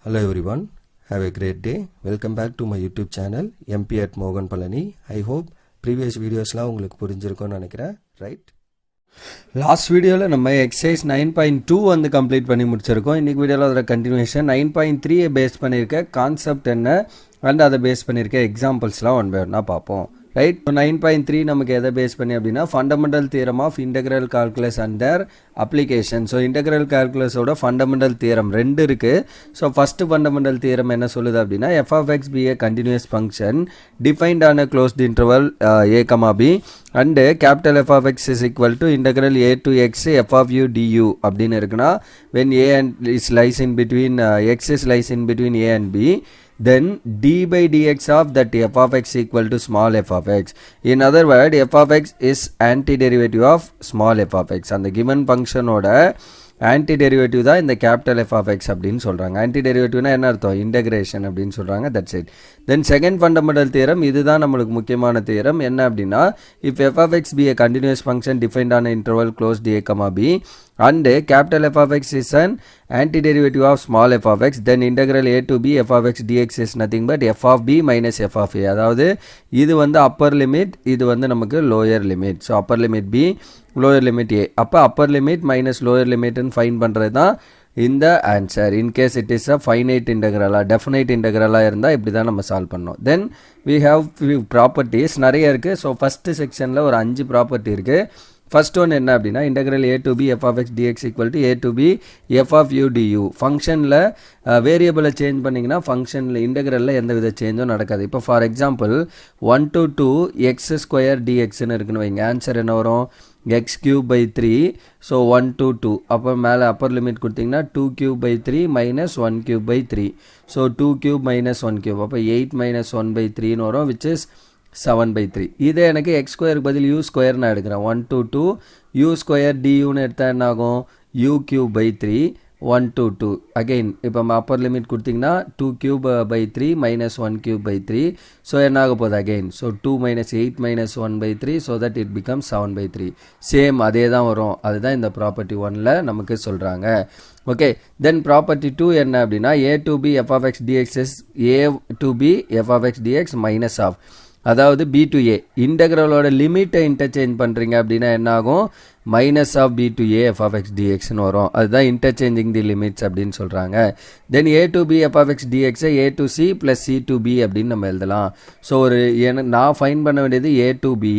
Hello everyone, have a great day. Welcome back to my YouTube channel MP at Mogan Palani. I hope previous videosலாம் உங்களுக்கு புரிஞ்சிருக்கும்னு நினைக்கிறேன், right? Last வீடியோவில் நம்ம exercise 9.2 வந்து complete பண்ணி முடிச்சிருக்கோம். இன்றைக்கி வீடியோவில் அதோட கண்டினியூஷன் 9.3 பேஸ் பண்ணியிருக்க கான்செப்ட் என்ன அண்ட் அதை பேஸ் பண்ணியிருக்க எக்ஸாம்பிள்ஸ்லாம் ஒன் பை ஒன்னாக பார்ப்போம், ரைட்? இப்போ 9.3 நமக்கு எதை பேஸ் பண்ணி அப்படின்னா fundamental theorem of integral calculus under application. So integral கால்குலஸோட ஃபண்டமெண்டல் தியரம் ரெண்டு இருக்குது. ஸோ ஃபஸ்ட்டு ஃபண்டமெண்டல் தியரம் என்ன சொல்லுது அப்படின்னா f of x be a continuous function defined on a closed interval a comma b and capital F of x is equal to integral a to x f of u du அப்படின்னு இருக்குன்னா when a and is lies in between x is lies in between a and b, then d by dx of that f of x equal to small f of x. In other word, f of x is antiderivative of small f of x. அந்த given function ஓட antiderivative தான் இந்த capital F of x அப்படின்னு சொல்கிறாங்க. antiderivative என்ன அர்த்தம்? Integration அப்படின்னு சொல்கிறாங்க. That's it. Then second fundamental theorem, இதுதான் நம்மளுக்கு முக்கியமான தியரம். என்ன அப்படின்னா if f of x be a continuous function defined on an interval closed a comma b and capital F of x is an antiderivative of small f of x, then integral a to b f of x dx is nothing but f of b minus f of a. அதாவது இது வந்து upper limit, இது வந்து நமக்கு lower limit. So upper limit b, lower limit a. அப்போ upper limit minus lower லிமிட்னு find பண்ணுறது தான் இந்த answer. In case it is a finite இன்டெக்ரலாக டெஃபினைட் இன்டெக்ரலாக இருந்தால் இப்படி தான் நம்ம சால்வ் பண்ணோம். Then we have few properties நிறைய இருக்குது. ஸோ ஃபஸ்ட்டு செக்ஷனில் ஒரு 5 ப்ராப்பர்ட்டி இருக்குது. ஃபர்ஸ்ட் ஒன் என்ன அப்படின்னா integral a to b f of x dx equal to a to b f of u du. ஃபங்க்ஷனில் வேரியபிளை சேஞ்ச் பண்ணிங்கன்னா ஃபங்க்ஷனில் இன்டெக்ரலில் எந்த வித சேஞ்சும் நடக்காது. இப்போ for example 1 to 2 x square dxன்னு இருக்குன்னு வைங்க. ஆன்சர் என்ன வரும்? x cube by 3. So 1 to 2. அப்போ மேலே அப்பர் லிமிட் கொடுத்தீங்கன்னா 2 cube by 3 minus 1 cube by 3. So 2 cube minus 1 cube. அப்போ 8 minus 1 by 3ன்னு வரும், which is 7 by 3. இதே எனக்கு x ஸ்கொயருக்கு பதில் u ஸ்கொயர் நான் எடுக்கிறேன். 1 to 2 u ஸ்கொயர் duன்னு எடுத்தால் என்ன ஆகும்? u cube by 3 1 to 2. Again இப்போ அப்பர் லிமிட் கொடுத்தீங்கன்னா 2 cube by 3 minus 1 cube by 3. So என்ன ஆக போகுது? Again so 2 minus 8 minus 1 by 3 so that it becomes 7 by 3. Same அதே தான் வரும். அதுதான் இந்த ப்ராப்பர்ட்டி 1ல் நமக்கு சொல்கிறாங்க. ஓகே, தென் ப்ராப்பர்ட்டி 2 என்ன அப்படின்னா a to b f of x dx is a to b f of x dx minus of, அதாவது b to a இன்டெக்ரலோட லிமிட்டை இன்டர்சேஞ்ச் பண்ணுறீங்க அப்படின்னா என்ன ஆகும்? Minus of b to a f of x dxன்னு வரும். அதுதான் இன்டர்சேஞ்சிங் தி லிமிட்ஸ் அப்படின்னு சொல்கிறாங்க. தென் a to b f of x dx a to c plus c to b அப்படின்னு நம்ம எழுதலாம். ஸோ ஒரு நான் ஃபைன் பண்ண வேண்டியது a to b,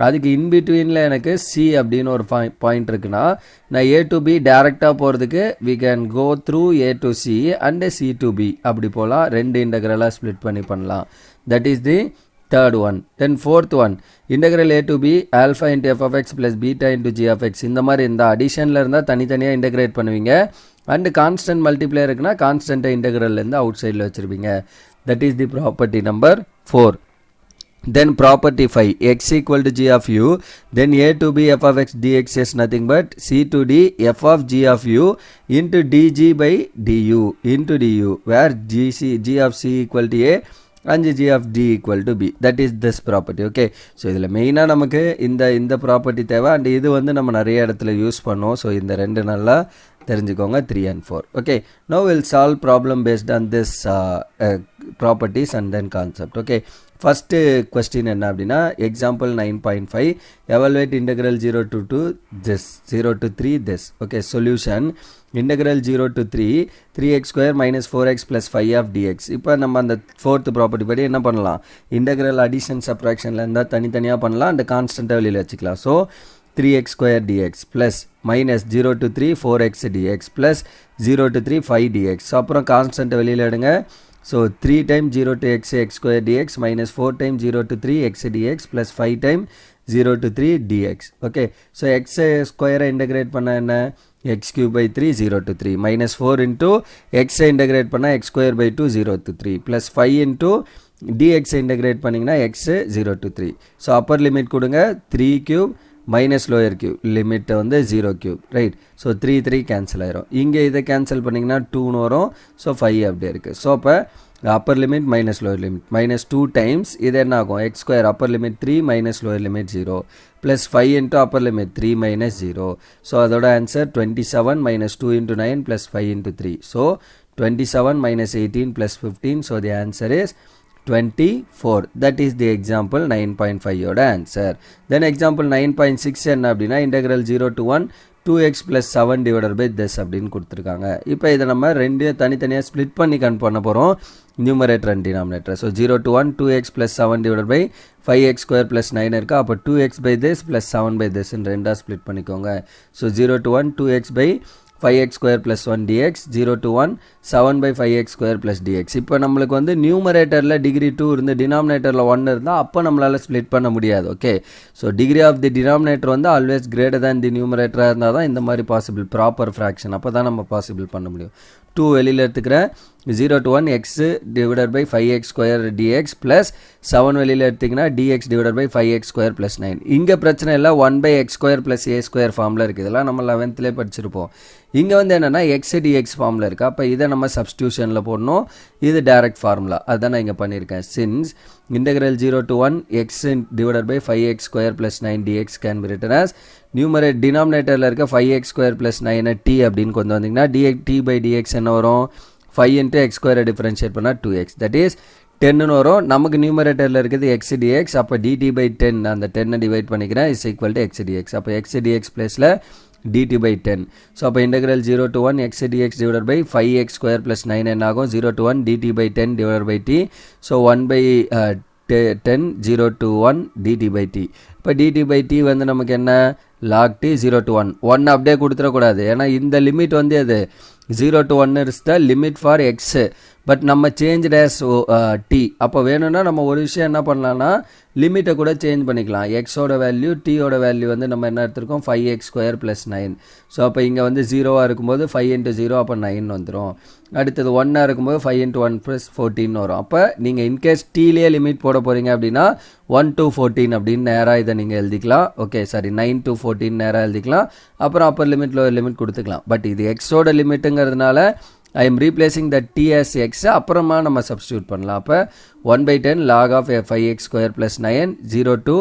அதுக்கு இன்பிட்வீனில் எனக்கு c அப்படின்னு ஒரு பாயிண்ட் இருக்குன்னா நான் a to b டேரெக்டாக போகிறதுக்கு we can go through a to c and c to b அப்படி போகலாம். ரெண்டு இன்டெக்ரலாக ஸ்ப்ளிட் பண்ணலாம். That is the third one. Then fourth one, integral a to b alpha into f of x plus beta into g of x. இந்த மாதிரி இந்த அடிஷனில் இருந்தால் தனித்தனியாக integrate பண்ணுவீங்க. அண்டு கான்ஸ்டன்ட் மல்டிப்ளை இருக்குன்னா கான்ஸ்டன்ட்டை இன்டெகிரல்லேருந்து அவுட் சைடில் வச்சுருப்பீங்க. That is the property number 4. Then property 5, x equal to g of u, then a to b f of x dx is nothing but c to d f of g of u into dg by du into du, where g of c equal to a and g of d equal to b. That is this property. Okay, so இதில் மெயினாக நமக்கு இந்த property தேவை. And இது வந்து நம்ம நிறைய இடத்துல யூஸ் பண்ணோம். ஸோ இந்த ரெண்டு நல்லா தெரிஞ்சுக்கோங்க, 3 and 4. Okay, now we'll solve problem based on this properties and then concept. Okay, first question என்ன அப்படின்னா example 9.5, evaluate integral 0 to 2 this 0 to 3 this. Okay, solution integral 0 to 3 3x square minus 4x plus 5 of dx. இப்போ நம்ம அந்த fourth property படி என்ன பண்ணலாம்? Integral addition சப்ராக்ஷனில் இருந்தால் தனித்தனியாக பண்ணலாம், அந்த கான்ஸ்டண்ட்டை வெளியில் வச்சுக்கலாம். So 3x square dx plus minus 0 to 3 4x dx plus 0 to 3 5 dx. So அப்புறம் கான்ஸ்டண்ட்டை வெளியில் எடுங்க. So 3 times 0 to x square dx minus 4 times 0 to 3 x dx plus 5 times 0 to 3 dx. Okay, so x square integrate பண்ண என்ன? x cube by 3 0 to 3 minus 4 into x integrate பண்ண x square by 2 0 to 3 plus 5 into dx integrate பண்ணிங்கன்னா x 0 to 3. So upper limit கொடுங்க 3 cube minus lower cube லிமிட்டை வந்து 0 cube, right? So 3 cancel ஆயிரும். இங்கே இதை கேன்சல் பண்ணிங்கன்னா 2ன்னு வரும். ஸோ 5 அப்படியே இருக்குது. ஸோ அப்போ upper limit minus lower limit minus 2 times இது என்ன ஆகும்? X square upper limit 3 minus lower limit 0 plus 5 into upper limit 3 minus 0. So அதோட answer 27 minus 2 into 9 plus 5 into 3. So 27 minus 18 plus 15. So the answer is 24. That is the example 9.5 yoda answer. Then example 9.6 என்ன அப்படின்னா integral 0 to 1 2x plus 7 divided by this அப்படின்னு கொடுத்துருக்காங்க. இப்போ இதை நம்ம ரெண்டையும் தனித்தனியாக ஸ்ப்ளிட் பண்ணி பண்ண போகிறோம் numerator and denominator. So 0 to 1 2x plus 7 divided by 5x square plus 9 இருக்கா. அப்போ 2x by this plus 7 by this ரெண்டாக ஸ்ப்ளிட் பண்ணிக்கோங்க. So 0 to 1 2x by 5x square plus 1 dx 0 to 1 7 by 5x square plus dx. இப்போ நம்மளுக்கு வந்து நியூமரேட்டரில் degree 2 இருந்து டினாமினேட்டரில் 1 இருந்தால் அப்போ நம்மளால் ஸ்ப்ளிட் பண்ண முடியாது. Okay, so degree of the denominator வந்து ஆல்வேஸ் கிரேட்டர் தேன் தி நியூமரேட்டராக இருந்தால் தான் இந்த மாதிரி பாசிபிள் ப்ராப்பர் ஃப்ராக்ஷன் அப்போ தான் நம்ம பாசிபிள் பண்ண முடியும். 2 வெளியில் எடுத்துக்கிறேன். 0 to 1 x divided by 5x square dx plus 7 வெளியில் எடுத்திங்கன்னா dx divided by 5x square plus 9. இங்கே பிரச்சனை இல்லை, 1 by x square plus a square ஃபார்மில் இருக்குது. இதெல்லாம் நம்ம 11th படிச்சிருப்போம். இங்கே வந்து என்னென்னா x dx ஃபார்மில் இருக்குது. அப்போ இதை நம்ம சப்ஸ்டியூஷனில் போடணும். இது டைரக்ட் ஃபார்முலா, அதுதான் நான் இங்கே பண்ணியிருக்கேன். Since integral 0 to 1 x divided by 5x square plus 9 dx can be written as numerate டினாமினேட்டரில் இருக்க 5x square plus 9 t அப்படின்னு கொண்டு வந்தீங்கன்னா t by dx என்ன வரும், 5 into x square டிஃபரன்ஷியேட் பண்ணால் 2x, தட் இஸ் 10 வரும். நமக்கு நியூமரேட்டரில் இருக்குது x dx, அப்போ dt by 10 அந்த 10 டிவைட் பண்ணிக்கிறேன் is equal to x dx. அப்போ x dx பிளேஸில் dt by 10. ஸோ அப்போ integral 0 to 1 x dx divided by 5x square plus 9 என்ன ஆகும், 0 to 1 dt by 10 divided by t. So 1 by 10 0 to 1 dt by t. இப்போ dt by t வந்து நமக்கு என்ன, log t 0 to 1 1 அப்படியே கொடுத்துடக்கூடாது. ஏன்னா இந்த லிமிட் வந்து அது 0 to 1 is the limit for X, but நம்ம சேஞ்ச் டேஸ் டி. அப்போ வேணும்னா நம்ம ஒரு விஷயம் என்ன பண்ணலாம்னா லிமிட்டை கூட சேஞ்ச் பண்ணிக்கலாம். எக்ஸோட வேல்யூ டீயோட வேல்யூ வந்து நம்ம என்ன எடுத்திருக்கோம் 5x square plus 9. ஸோ அப்போ இங்கே வந்து 0வாக இருக்கும்போது 5 into 0 அப்போ 9 வந்துடும். அடுத்தது 1ஆக இருக்கும்போது 5 into 1 plus 14 வரும். அப்போ நீங்கள் இன்கேஸ் டீலேயே லிமிட் போட போகிறீங்க அப்படின்னா 1 to 14 அப்படின்னு நேராக இதை நீங்கள் எழுதிக்கலாம். ஓகே, சாரி 9 to 14 நேராக எழுதிக்கலாம். அப்புறம் அப்பர் லிமிட் லோயர் லிமிட் கொடுத்துக்கலாம். பட் இது எக்ஸோட லிமிட்டுங்கிறதுனால I am replacing the t as x, அப்புறமா நம்ம சப்ஸ்டியூட் பண்ணலாம். அப்போ 1 by 10 log of 5x square plus 9 0 to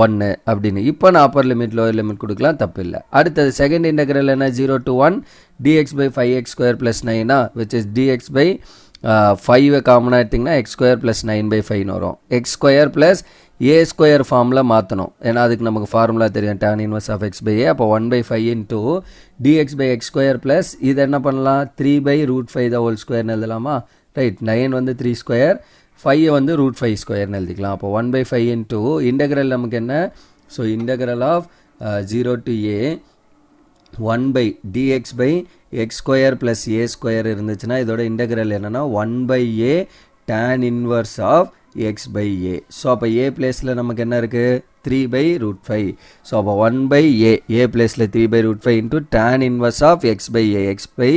1 அப்படின்னு. இப்போ நான் அப்பர் லிமிட் லோயர் லிமிட் கொடுக்கலாம், தப்பு இல்லை. அடுத்தது செகண்ட் இன்டெக்ரல் என்ன, 0 to 1 dx by 5x square plus 9 which is dx by 5 காமனாக எடுத்திங்கன்னா x square plus 9 by 5 வரும். x square plus a square ஃபார்மில் மாற்றணும். ஏன்னா அதுக்கு நமக்கு ஃபார்முலா தெரியும், tan inverse of x by a. அப்போ 1 by 5 into dx by x square plus இது என்ன பண்ணலாம் 3 by root 5 the whole square எழுதலாமா. ரைட், 9 வந்து 3 square, 5 வந்து root 5 square எழுதிக்கலாம். அப்போ 1 by 5 into இன்டெக்ரல் நமக்கு என்ன, so integral of 0 to a 1 by dx by x square plus a square இருந்துச்சுன்னா இதோட இன்டெக்ரல் என்னன்னா 1 by a tan inverse of x by a. So அப்போ a பிளேஸில் நமக்கு என்ன இருக்குது 3 by root 5. ஸோ அப்போ 1 by a பிளேஸில் 3 by root 5 into tan inverse of x by a, x by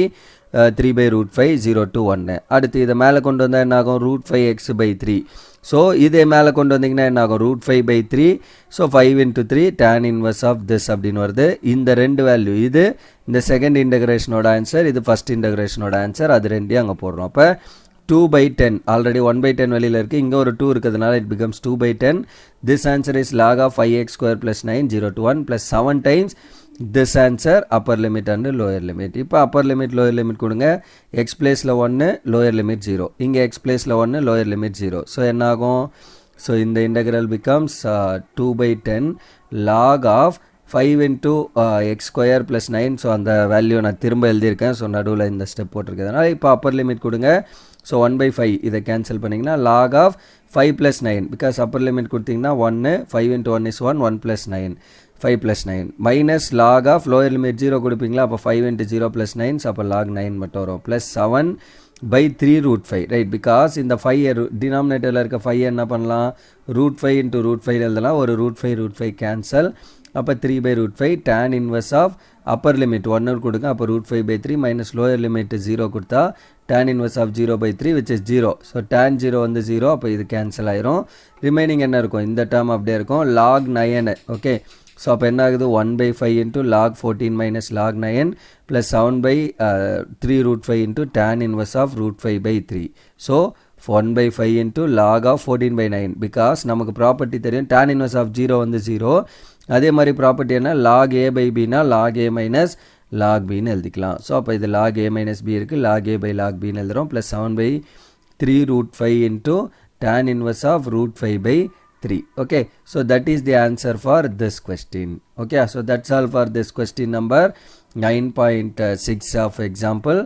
3 by root 5 0 to 1. அடுத்து இதை மேலே கொண்டு வந்தால் என்ன ஆகும் root 5x by 3. ஸோ இதே மேலே கொண்டு வந்தீங்கன்னா என்ன ஆகும் root 5 by 3. So 5 into 3 tan inverse of this அப்படின்னு வருது. இந்த ரெண்டு வேல்யூ, இது இந்த செகண்ட் இன்டகிரேஷனோட ஆன்சர், இது ஃபர்ஸ்ட் இன்டகிரேஷனோட ஆன்சர், அது ரெண்டையும் அங்கே போடுறோம். அப்போ 2 by 10 ஆல்ரெடி 1 by 10 வெளியில் இருக்குது, இங்கே ஒரு 2 இருக்கிறதுனால it becomes 2 by 10. This answer is log of 5x square plus 9 0 to 1 plus 7 times this answer upper limit and lower limit. இப்போ upper limit lower limit கொடுங்க. x பிளேஸில் 1 lower limit 0, இங்கே x பிளேஸில் 1 lower limit 0. ஸோ என்ன ஆகும், so இந்த integral becomes 2 by 10 log of 5 into x square plus 9. So அந்த value நான் திரும்ப எழுதியிருக்கேன். ஸோ நடுவில் இந்த ஸ்டெப் போட்டிருக்கிறதுனால இப்போ அப்பர் லிமிட் கொடுங்க. ஸோ 1 by 5 இதை கேன்சல் பண்ணிங்கன்னா log of 5 plus 9, because upper limit கொடுத்தீங்கன்னா 1, 5 into 1 is 1, 1 plus 9, 5 plus 9 minus log of lower limit 0 கொடுப்பீங்களா. அப்போ 5 into 0 plus 9, ஸோ அப்போ log 9 மட்டும் வரும். Plus 7 by 3 root 5, right, because இந்த 5 டினாமினேட்டரில் இருக்க 5 என்ன பண்ணலாம் root 5 into root 5 எழுதலாம். ஒரு root 5 கேன்சல். அப்போ 3 by root 5 tan inverse of upper limit 1 கொடுங்க. அப்போ root 5 by 3 minus lower limit 0 கொடுத்தா tan inverse of 0 by 3 which is 0. So tan 0 வந்து 0, அப்போ இது கேன்சல் ஆயிரும். ரிமைனிங் என்ன இருக்கும், இந்த டேர்ம் அப்படியே இருக்கும் log 9. ஓகே, ஸோ அப்போ என்ன ஆகுது 1 by 5 into log 14 minus log 9 plus 7 by 3 root 5 into tan inverse of root 5 by 3. So 1 by 5 into log of 14 by 9, because நமக்கு ப்ராப்பர்ட்டி தெரியும் tan inverse of 0 வந்து 0. அதே மாதிரி ப்ராப்பர்ட்டி என்ன log a by b னா log a minus log bன்னு எழுதிக்கலாம். So அப்போ இது log a minus b இருக்குது, log a by log bன்னு எழுதுகிறோம், plus 7/3 root 5 into tan inverse of root 5 by 3. Okay, so that is the answer for this question. Okay, so that's all for this question number 9.6 of example.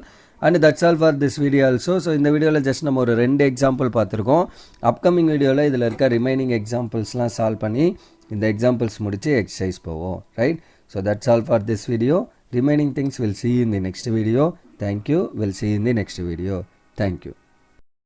And that's all for this video also. So இந்த வீடியோவில் just நம்ம ஒரு 2 example பார்த்துருக்கோம். Upcoming வீடியோவில் இதில் இருக்க remaining எக்ஸாம்பிள்ஸ்லாம் solve பண்ணி இந்த எக்ஸாம்பிள்ஸ் முடித்து எக்ஸசைஸ் போவோம். Right, so that's all for this video. Remaining things will see you in the next video. Thank you. We'll see you in the next video. Thank you.